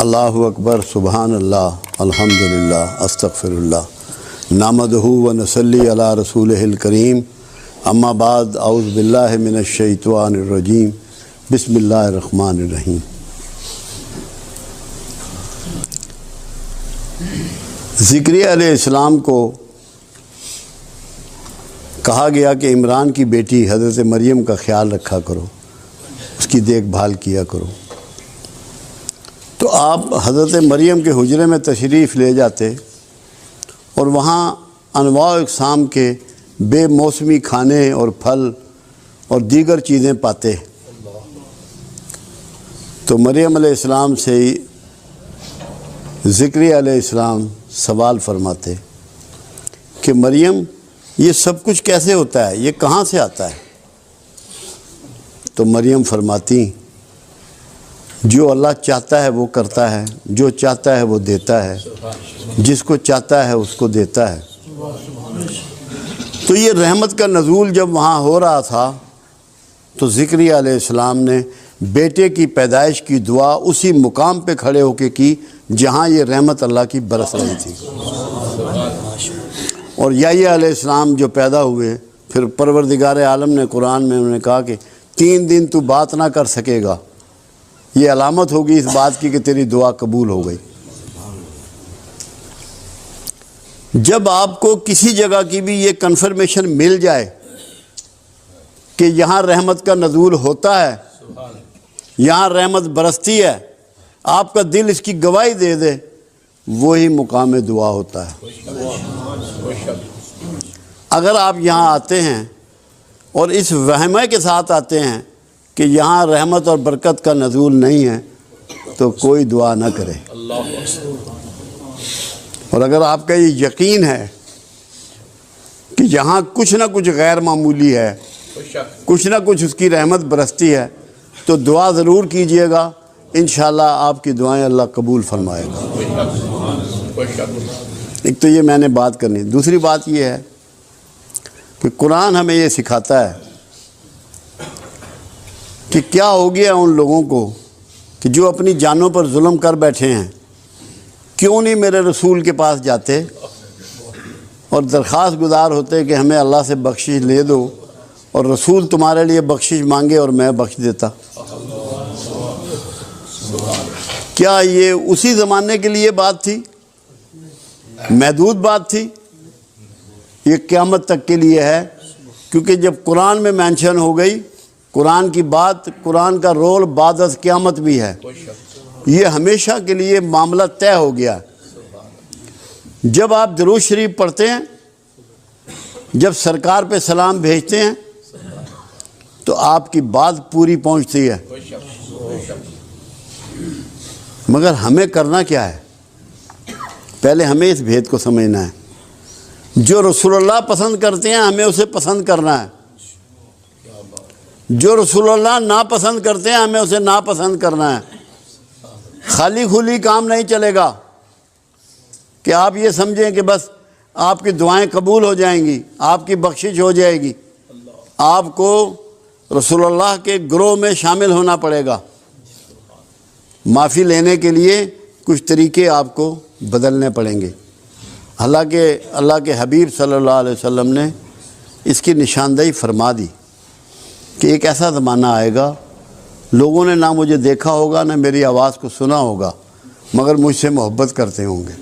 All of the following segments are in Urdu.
اللہ اکبر سبحان اللہ الحمدللہ استغفر اللہ نحمدہ و نصلی علی رسولہ الکریم اما بعد اعوذ باللہ من الشیطان الرجیم بسم اللہ الرحمن الرحیم۔ زکریا علیہ السلام کو کہا گیا کہ عمران کی بیٹی حضرت مریم کا خیال رکھا کرو، اس کی دیکھ بھال کیا کرو۔ تو آپ حضرت مریم کے حجرے میں تشریف لے جاتے اور وہاں انواع و اقسام کے بے موسمی کھانے اور پھل اور دیگر چیزیں پاتے۔ تو مریم علیہ السلام سے زکریا علیہ السلام سوال فرماتے کہ مریم یہ سب کچھ کیسے ہوتا ہے، یہ کہاں سے آتا ہے؟ تو مریم فرماتی جو اللہ چاہتا ہے وہ کرتا ہے، جو چاہتا ہے وہ دیتا ہے، جس کو چاہتا ہے اس کو دیتا ہے۔ تو یہ رحمت کا نزول جب وہاں ہو رہا تھا تو زکریا علیہ السلام نے بیٹے کی پیدائش کی دعا اسی مقام پہ کھڑے ہو کے کی جہاں یہ رحمت اللہ کی برس رہی تھی۔ اور یحییٰ علیہ السلام جو پیدا ہوئے، پھر پروردگار عالم نے قرآن میں انہوں نے کہا کہ 3 دن تو بات نہ کر سکے گا، یہ علامت ہوگی اس بات کی کہ تیری دعا قبول ہو گئی۔ جب آپ کو کسی جگہ کی بھی یہ کنفرمیشن مل جائے کہ یہاں رحمت کا نزول ہوتا ہے، یہاں رحمت برستی ہے، آپ کا دل اس کی گواہی دے دے، وہی مقام دعا ہوتا ہے۔ اگر آپ یہاں آتے ہیں اور اس وہمے کے ساتھ آتے ہیں کہ یہاں رحمت اور برکت کا نزول نہیں ہے تو کوئی دعا نہ کرے۔ اور اگر آپ کا یہ یقین ہے کہ یہاں کچھ نہ کچھ غیر معمولی ہے، کچھ نہ کچھ اس کی رحمت برستی ہے، تو دعا ضرور کیجئے گا، انشاءاللہ آپ کی دعائیں اللہ قبول فرمائے گا۔ ایک تو یہ میں نے بات کرنی۔ دوسری بات یہ ہے کہ قرآن ہمیں یہ سکھاتا ہے کہ کیا ہو گیا ان لوگوں کو کہ جو اپنی جانوں پر ظلم کر بیٹھے ہیں، کیوں نہیں میرے رسول کے پاس جاتے اور درخواست گزار ہوتے کہ ہمیں اللہ سے بخشش لے دو، اور رسول تمہارے لیے بخشش مانگے اور میں بخش دیتا۔ کیا یہ اسی زمانے کے لیے بات تھی؟ محدود بات تھی؟ یہ قیامت تک کے لیے ہے، کیونکہ جب قرآن میں مینشن ہو گئی، قرآن کی بات، قرآن کا رول بعد از قیامت بھی ہے، یہ ہمیشہ کے لیے معاملہ طے ہو گیا۔ جب آپ درود شریف پڑھتے ہیں، جب سرکار پہ سلام بھیجتے ہیں تو آپ کی بات پوری پہنچتی ہے، مگر ہمیں کرنا کیا ہے؟ پہلے ہمیں اس بھید کو سمجھنا ہے۔ جو رسول اللہ پسند کرتے ہیں ہمیں اسے پسند کرنا ہے، جو رسول اللہ ناپسند کرتے ہیں ہمیں اسے ناپسند کرنا ہے۔ خالی کھلی کام نہیں چلے گا کہ آپ یہ سمجھیں کہ بس آپ کی دعائیں قبول ہو جائیں گی، آپ کی بخشش ہو جائے گی۔ آپ کو رسول اللہ کے گروہ میں شامل ہونا پڑے گا۔ معافی لینے کے لیے کچھ طریقے آپ کو بدلنے پڑیں گے۔ حالانکہ اللہ کے حبیب صلی اللہ علیہ وسلم نے اس کی نشاندہی فرما دی کہ ایک ایسا زمانہ آئے گا، لوگوں نے نہ مجھے دیکھا ہوگا نہ میری آواز کو سنا ہوگا، مگر مجھ سے محبت کرتے ہوں گے۔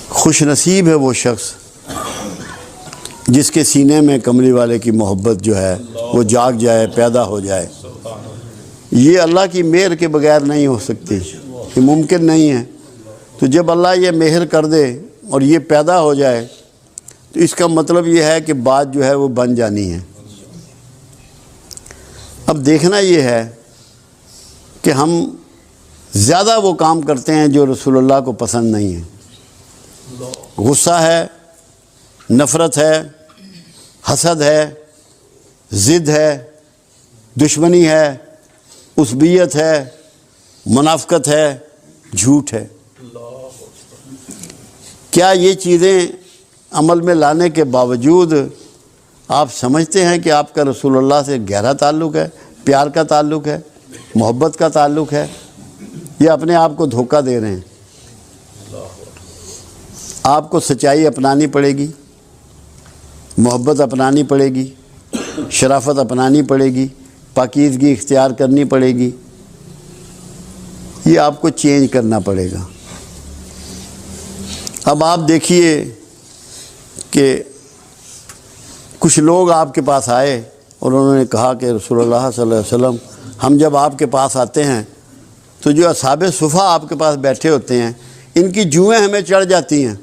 خوش نصیب ہے وہ شخص جس کے سینے میں کملی والے کی محبت جو ہے وہ جاگ جائے، پیدا ہو جائے۔ یہ اللہ کی مہر کے بغیر نہیں ہو سکتی، یہ ممکن نہیں ہے۔ تو جب اللہ یہ مہر کر دے اور یہ پیدا ہو جائے تو اس کا مطلب یہ ہے کہ بات جو ہے وہ بن جانی ہے۔ اب دیکھنا یہ ہے کہ ہم زیادہ وہ کام کرتے ہیں جو رسول اللہ کو پسند نہیں ہے۔ غصہ ہے، نفرت ہے، حسد ہے، ضد ہے، دشمنی ہے، عصبیت ہے، منافقت ہے، جھوٹ ہے۔ کیا یہ چیزیں عمل میں لانے کے باوجود آپ سمجھتے ہیں کہ آپ کا رسول اللہ سے گہرا تعلق ہے، پیار کا تعلق ہے؟ محبت کا تعلق ہے، یہ اپنے آپ کو دھوکہ دے رہے ہیں۔ آپ کو سچائی اپنانی پڑے گی، محبت اپنانی پڑے گی، شرافت اپنانی پڑے گی، پاکیزگی اختیار کرنی پڑے گی، یہ آپ کو چینج کرنا پڑے گا۔ اب آپ دیکھیے کہ کچھ لوگ آپ کے پاس آئے اور انہوں نے کہا کہ رسول اللہ صلی اللہ علیہ وسلم، ہم جب آپ کے پاس آتے ہیں تو جو اصحاب صفہ آپ کے پاس بیٹھے ہوتے ہیں، ان کی جوئیں ہمیں چڑھ جاتی ہیں،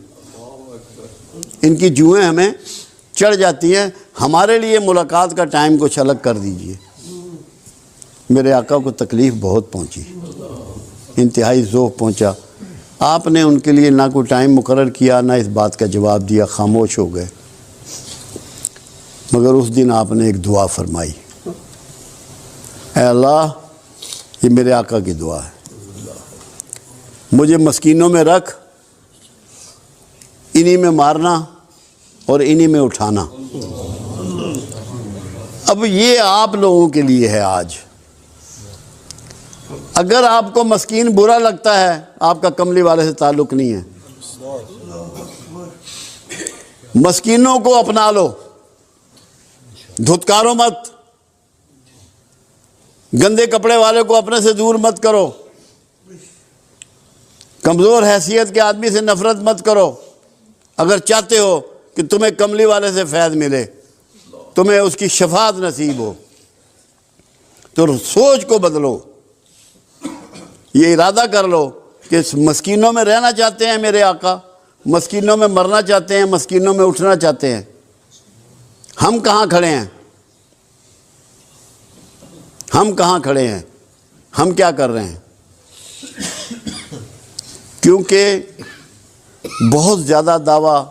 ان کی جوئیں ہمیں چڑھ جاتی ہیں، ہمارے لیے ملاقات کا ٹائم کچھ الگ کر دیجئے۔ میرے آقا کو تکلیف بہت پہنچی، انتہائی ذوق پہنچا۔ آپ نے ان کے لیے نہ کوئی ٹائم مقرر کیا، نہ اس بات کا جواب دیا، خاموش ہو گئے۔ مگر اس دن آپ نے ایک دعا فرمائی، اے اللہ، یہ میرے آقا کی دعا ہے، مجھے مسکینوں میں رکھ، انہی میں مارنا اور انہی میں اٹھانا۔ اب یہ آپ لوگوں کے لیے ہے آج۔ اگر آپ کو مسکین برا لگتا ہے، آپ کا کملی والے سے تعلق نہیں ہے۔ مسکینوں کو اپنا لو، دھتکارو مت، گندے کپڑے والے کو اپنے سے دور مت کرو، کمزور حیثیت کے آدمی سے نفرت مت کرو۔ اگر چاہتے ہو کہ تمہیں کملی والے سے فیض ملے، تمہیں اس کی شفاعت نصیب ہو، تو سوچ کو بدلو، یہ ارادہ کر لو کہ مسکینوں میں رہنا چاہتے ہیں میرے آقا، مسکینوں میں مرنا چاہتے ہیں، مسکینوں میں اٹھنا چاہتے ہیں۔ ہم کہاں کھڑے ہیں؟ ہم کہاں کھڑے ہیں؟ ہم کیا کر رہے ہیں؟ کیونکہ بہت زیادہ دعویٰ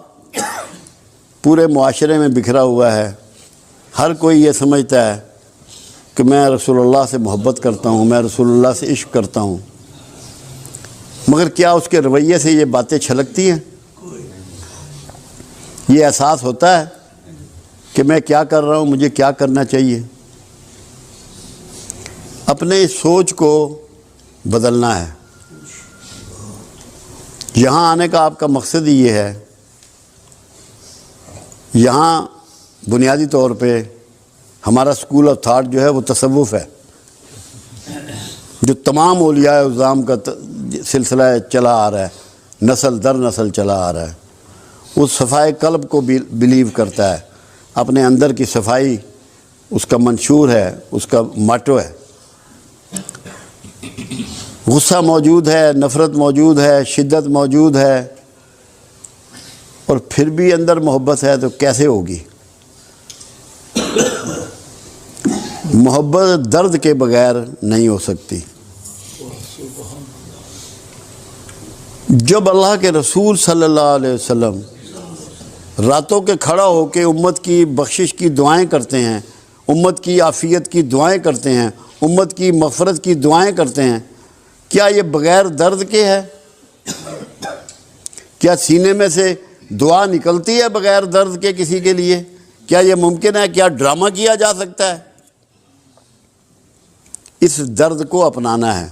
پورے معاشرے میں بکھرا ہوا ہے۔ ہر کوئی یہ سمجھتا ہے کہ میں رسول اللہ سے محبت کرتا ہوں، میں رسول اللہ سے عشق کرتا ہوں، مگر کیا اس کے رویے سے یہ باتیں چھلکتی ہیں؟ یہ احساس ہوتا ہے کہ میں کیا کر رہا ہوں، مجھے کیا کرنا چاہیے؟ اپنے سوچ کو بدلنا ہے۔ یہاں آنے کا آپ کا مقصد ہی یہ ہے۔ یہاں بنیادی طور پہ ہمارا سکول آف تھاٹ جو ہے وہ تصوف ہے، جو تمام اولیاء اعظام کا سلسلہ چلا آ رہا ہے، نسل در نسل چلا آ رہا ہے۔ اس صفائے قلب کو بلیو کرتا ہے، اپنے اندر کی صفائی اس کا منشور ہے، اس کا ماٹو ہے۔ غصہ موجود ہے، نفرت موجود ہے، شدت موجود ہے، اور پھر بھی اندر محبت ہے تو کیسے ہوگی؟ محبت درد کے بغیر نہیں ہو سکتی۔ جب اللہ کے رسول صلی اللہ علیہ وسلم راتوں کے کھڑا ہو کے امت کی بخشش کی دعائیں کرتے ہیں، امت کی عافیت کی دعائیں کرتے ہیں، امت کی مغفرت کی دعائیں کرتے ہیں، کیا یہ بغیر درد کے ہے؟ کیا سینے میں سے دعا نکلتی ہے بغیر درد کے کسی کے لیے؟ کیا یہ ممکن ہے؟ کیا ڈرامہ کیا جا سکتا ہے؟ اس درد کو اپنانا ہے۔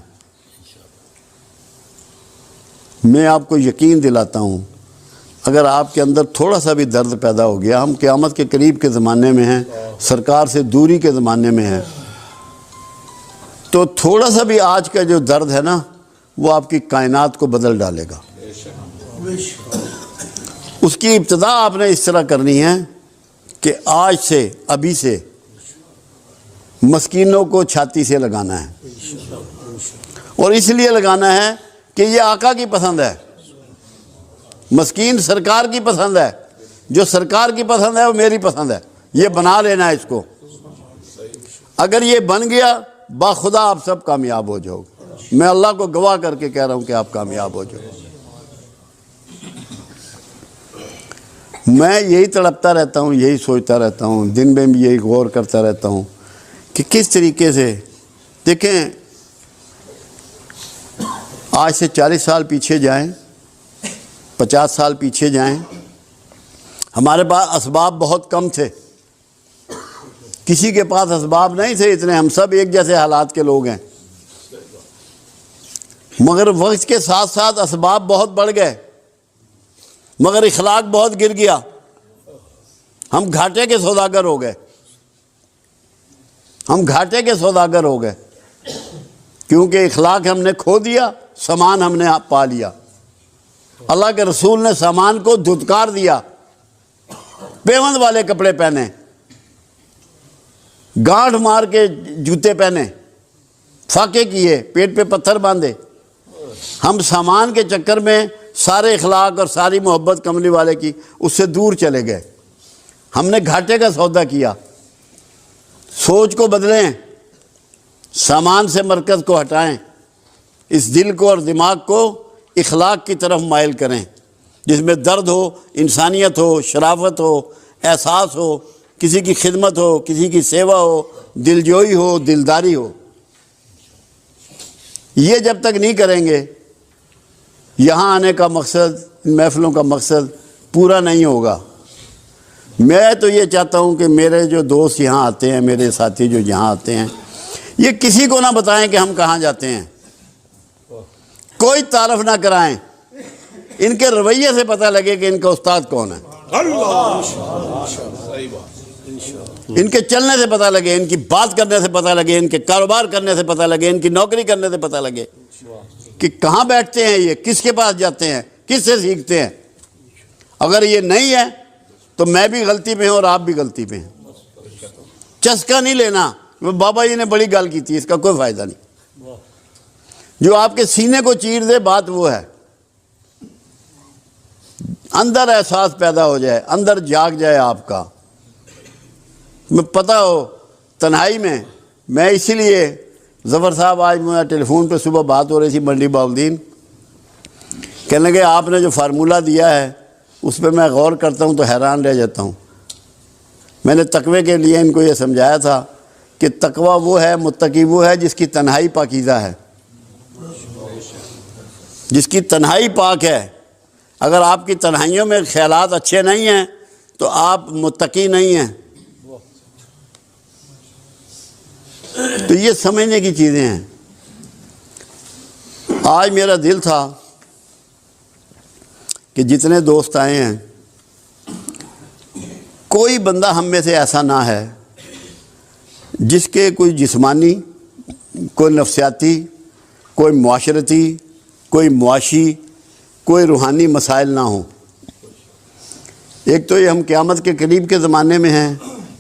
میں آپ کو یقین دلاتا ہوں، اگر آپ کے اندر تھوڑا سا بھی درد پیدا ہو گیا، ہم قیامت کے قریب کے زمانے میں ہیں، سرکار سے دوری کے زمانے میں ہیں، تو تھوڑا سا بھی آج کا جو درد ہے نا، وہ آپ کی کائنات کو بدل ڈالے گا۔ اس کی ابتدا آپ نے اس طرح کرنی ہے کہ آج سے، ابھی سے مسکینوں کو چھاتی سے لگانا ہے، اور اس لیے لگانا ہے کہ یہ آقا کی پسند ہے۔ مسکین سرکار کی پسند ہے، جو سرکار کی پسند ہے وہ میری پسند ہے، یہ بنا لینا ہے اس کو۔ اگر یہ بن گیا، باخدا آپ سب کامیاب ہو جاؤ گے۔ میں اللہ کو گواہ کر کے کہہ رہا ہوں کہ آپ کامیاب ہو جاؤ۔ میں یہی تڑپتا رہتا ہوں، یہی سوچتا رہتا ہوں، دن میں بھی یہی غور کرتا رہتا ہوں کہ کس طریقے سے، دیکھیں آج سے 40 سال پیچھے جائیں، 50 سال پیچھے جائیں، ہمارے پاس اسباب بہت کم تھے، کسی کے پاس اسباب نہیں تھے اتنے، ہم سب ایک جیسے حالات کے لوگ ہیں، مگر وقت کے ساتھ ساتھ اسباب بہت بڑھ گئے، مگر اخلاق بہت گر گیا، ہم گھاٹے کے سوداگر ہو گئے، ہم گھاٹے کے سوداگر ہو گئے، کیونکہ اخلاق ہم نے کھو دیا، سامان ہم نے پا لیا۔ اللہ کے رسول نے سامان کو دھتکار دیا، پیوند والے کپڑے پہنے، گانٹھ مار کے جوتے پہنے، فاقے کیے، پیٹ پہ پتھر باندھے۔ ہم سامان کے چکر میں سارے اخلاق اور ساری محبت کملی والے کی اس سے دور چلے گئے، ہم نے گھاٹے کا سودا کیا۔ سوچ کو بدلیں، سامان سے مرکز کو ہٹائیں، اس دل کو اور دماغ کو اخلاق کی طرف مائل کریں، جس میں درد ہو، انسانیت ہو، شرافت ہو، احساس ہو، کسی کی خدمت ہو، کسی کی سیوا ہو، دلجوئی ہو، دلداری ہو۔ یہ جب تک نہیں کریں گے، یہاں آنے کا مقصد، ان محفلوں کا مقصد پورا نہیں ہوگا۔ میں تو یہ چاہتا ہوں کہ میرے جو دوست یہاں آتے ہیں، میرے ساتھی جو یہاں آتے ہیں، یہ کسی کو نہ بتائیں کہ ہم کہاں جاتے ہیں، کوئی تعارف نہ کرائیں، ان کے رویے سے پتہ لگے کہ ان کا استاد کون ہے، ان کے چلنے سے پتہ لگے، ان کی بات کرنے سے پتہ لگے، ان کے کاروبار کرنے سے پتہ لگے، ان کی نوکری کرنے سے پتہ لگے کہ کہاں بیٹھتے ہیں، یہ کس کے پاس جاتے ہیں، کس سے سیکھتے ہیں۔ اگر یہ نہیں ہے تو میں بھی غلطی پہ ہوں اور آپ بھی غلطی پہ ہیں۔ چسکا نہیں لینا، بابا جی نے بڑی گل کی تھی، اس کا کوئی فائدہ نہیں۔ جو آپ کے سینے کو چیر دے بات وہ ہے، اندر احساس پیدا ہو جائے، اندر جاگ جائے آپ کا، میں پتہ ہو تنہائی میں اسی لیے ظفر صاحب، آج مجھے ٹیلی فون پہ صبح بات ہو رہی تھی منڈی باؤدین، کہنے لگے آپ نے جو فارمولہ دیا ہے اس پہ میں غور کرتا ہوں تو حیران رہ جاتا ہوں۔ میں نے تقوی کے لیے ان کو یہ سمجھایا تھا کہ تقوی وہ ہے، متقی وہ ہے جس کی تنہائی پاکیزہ ہے، جس کی تنہائی پاک ہے۔ اگر آپ کی تنہائیوں میں خیالات اچھے نہیں ہیں تو آپ متقی نہیں ہیں۔ تو یہ سمجھنے کی چیزیں ہیں۔ آج میرا دل تھا کہ جتنے دوست آئے ہیں، کوئی بندہ ہم میں سے ایسا نہ ہے جس کے کوئی جسمانی، کوئی نفسیاتی، کوئی معاشرتی، کوئی معاشی، کوئی روحانی مسائل نہ ہوں۔ ایک تو یہ ہم قیامت کے قریب کے زمانے میں ہیں،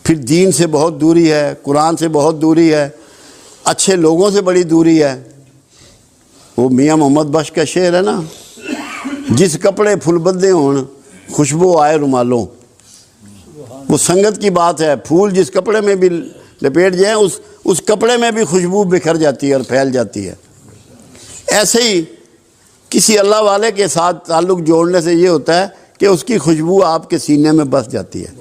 پھر دین سے بہت دوری ہے، قرآن سے بہت دوری ہے، اچھے لوگوں سے بڑی دوری ہے۔ وہ میاں محمد بخش کا شعر ہے نا، جس کپڑے پھول بدے ہون خوشبو آئے رومالوں۔ وہ سنگت کی بات ہے، پھول جس کپڑے میں بھی لپیٹ جائیں اس کپڑے میں بھی خوشبو بکھر جاتی ہے اور پھیل جاتی ہے۔ ایسے ہی کسی اللہ والے کے ساتھ تعلق جوڑنے سے یہ ہوتا ہے کہ اس کی خوشبو آپ کے سینے میں بس جاتی ہے،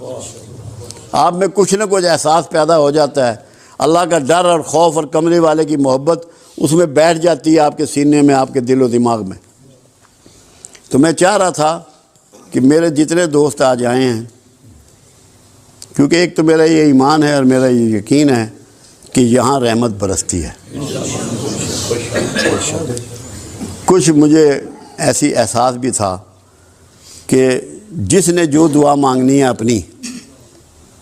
آپ میں کچھ نہ کچھ احساس پیدا ہو جاتا ہے، اللہ کا ڈر اور خوف اور کملی والے کی محبت اس میں بیٹھ جاتی ہے آپ کے سینے میں، آپ کے دل و دماغ میں۔ تو میں چاہ رہا تھا کہ میرے جتنے دوست آج آئے ہیں، کیونکہ ایک تو میرا یہ ایمان ہے اور میرا یہ یقین ہے کہ یہاں رحمت برستی ہے۔ کچھ مجھے ایسی احساس بھی تھا کہ جس نے جو دعا مانگنی ہے اپنی،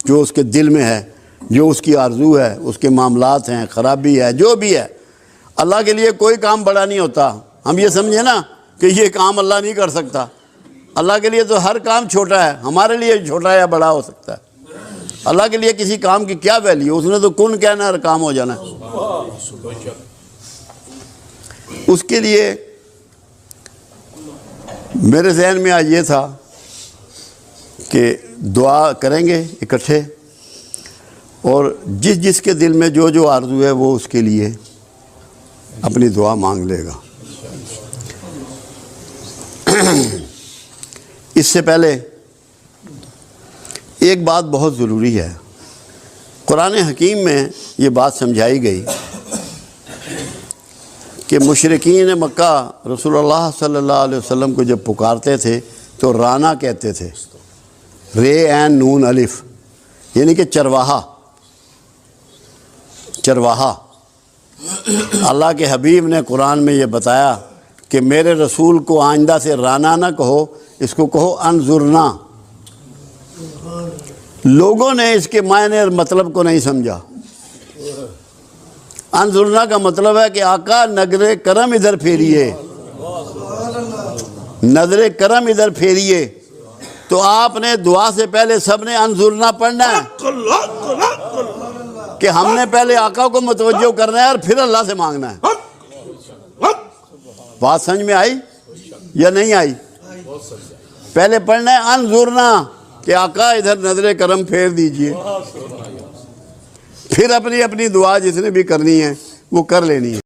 جو اس کے دل میں ہے، جو اس کی آرزو ہے، اس کے معاملات ہیں، خرابی ہے، جو بھی ہے، اللہ کے لیے کوئی کام بڑا نہیں ہوتا۔ ہم یہ سمجھیں نا کہ یہ کام اللہ نہیں کر سکتا، اللہ کے لیے تو ہر کام چھوٹا ہے، ہمارے لیے چھوٹا یا بڑا ہو سکتا ہے۔ اللہ کے لیے کسی کام کی کیا ویلیو، اس نے تو کن کہنا اور کام ہو جانا ہے۔ اس کے لیے میرے ذہن میں آج یہ تھا کہ دعا کریں گے اکٹھے، اور جس جس کے دل میں جو جو آرزو ہے وہ اس کے لیے اپنی دعا مانگ لے گا۔ اس سے پہلے ایک بات بہت ضروری ہے، قرآن حکیم میں یہ بات سمجھائی گئی کہ مشرکین مکہ رسول اللہ صلی اللہ علیہ وسلم کو جب پکارتے تھے تو رانا کہتے تھے، رے عین نون الف، یعنی کہ چرواہا۔ اللہ کے حبیب نے قرآن میں یہ بتایا کہ میرے رسول کو آئندہ سے رانا نہ کہو، اس کو کہو انظرنا۔ لوگوں نے اس کے معنی اور مطلب کو نہیں سمجھا۔ انظرنا کا مطلب ہے کہ آقا نظر کرم ادھر پھیریے، نظر کرم ادھر پھیریے۔ تو آپ نے دعا سے پہلے سب نے انظرنا پڑھنا ہے کہ ہم نے پہلے آقا کو متوجہ کرنا ہے اور پھر اللہ سے مانگنا ہے۔ بات سمجھ میں آئی یا نہیں آئی؟ پہلے پڑھنا ہے انظرنا کہ آقا ادھر نظر کرم پھیر دیجئے، پھر اپنی اپنی دعا جس نے بھی کرنی ہے وہ کر لینی ہے۔